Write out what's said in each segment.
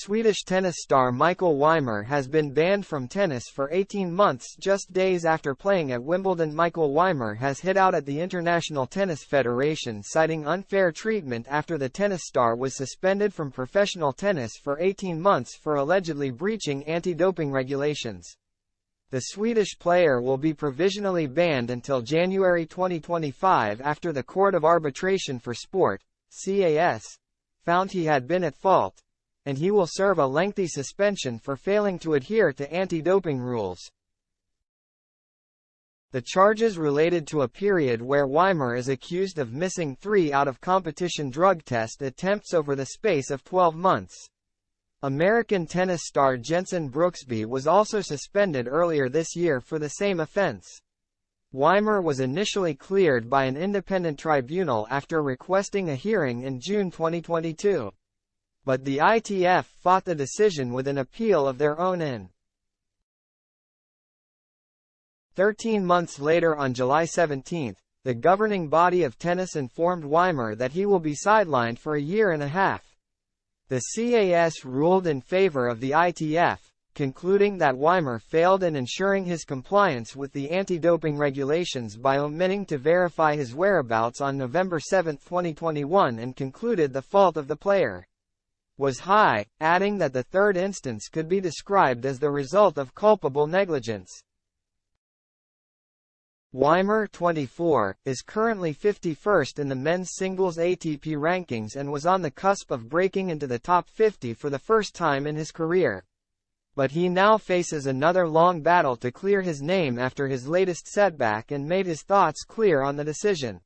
Swedish tennis star Mikael Ymer has been banned from tennis for 18 months just days after playing at Wimbledon. Mikael Ymer has hit out at the International Tennis Federation, citing unfair treatment after the tennis star was suspended from professional tennis for 18 months for allegedly breaching anti-doping regulations. The Swedish player will be provisionally banned until January 2025 after the Court of Arbitration for Sport (CAS) found he had been at fault, and he will serve a lengthy suspension for failing to adhere to anti-doping rules. The charges related to a period where Ymer is accused of missing 3 out-of-competition drug test attempts over the space of 12 months. American tennis star Jensen Brooksby was also suspended earlier this year for the same offense. Ymer was initially cleared by an independent tribunal after requesting a hearing in June 2022. But the ITF fought the decision with an appeal of their own in. 13 months later, on July 17, the governing body of tennis informed Ymer that he will be sidelined for a year and a half. The CAS ruled in favor of the ITF, concluding that Ymer failed in ensuring his compliance with the anti-doping regulations by omitting to verify his whereabouts on November 7, 2021, and concluded the fault of the player was high, adding that the third instance could be described as the result of culpable negligence. Ymer, 24, is currently 51st in the men's singles ATP rankings and was on the cusp of breaking into the top 50 for the first time in his career. But he now faces another long battle to clear his name after his latest setback and made his thoughts clear on the decision.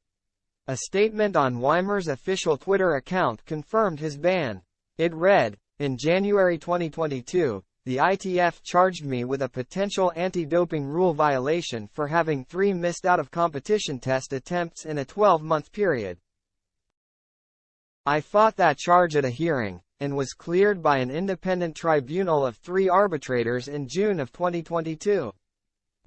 A statement on Ymer's official Twitter account confirmed his ban. It read, "In January 2022, the ITF charged me with a potential anti-doping rule violation for having 3 missed out-of-competition test attempts in a 12-month period. I fought that charge at a hearing, and was cleared by an independent tribunal of 3 arbitrators in June of 2022.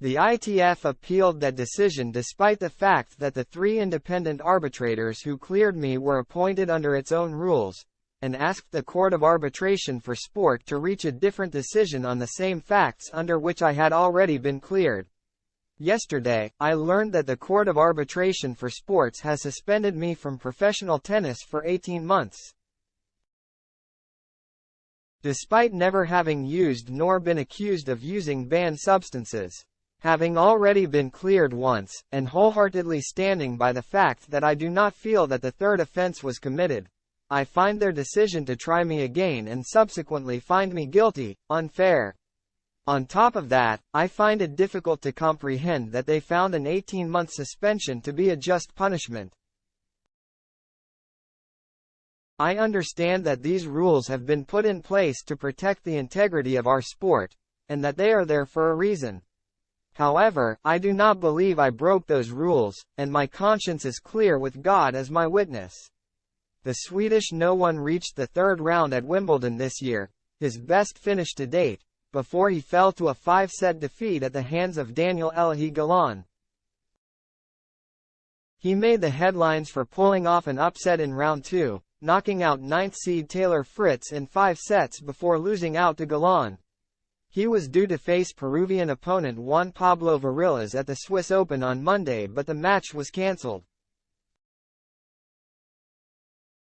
The ITF appealed that decision despite the fact that the 3 independent arbitrators who cleared me were appointed under its own rules, and asked the Court of Arbitration for Sport to reach a different decision on the same facts under which I had already been cleared. Yesterday, I learned that the Court of Arbitration for Sports has suspended me from professional tennis for 18 months. Despite never having used nor been accused of using banned substances, having already been cleared once, and wholeheartedly standing by the fact that I do not feel that the third offense was committed, I find their decision to try me again and subsequently find me guilty unfair. On top of that, I find it difficult to comprehend that they found an 18-month suspension to be a just punishment. I understand that these rules have been put in place to protect the integrity of our sport, and that they are there for a reason. However, I do not believe I broke those rules, and my conscience is clear with God as my witness." The Swedish no one reached the third round at Wimbledon this year, his best finish to date, before he fell to a 5-set defeat at the hands of Daniel Elahi Galan. He made the headlines for pulling off an upset in round 2, knocking out 9th seed Taylor Fritz in 5 sets before losing out to Galan. He was due to face Peruvian opponent Juan Pablo Varillas at the Swiss Open on Monday, but the match was cancelled.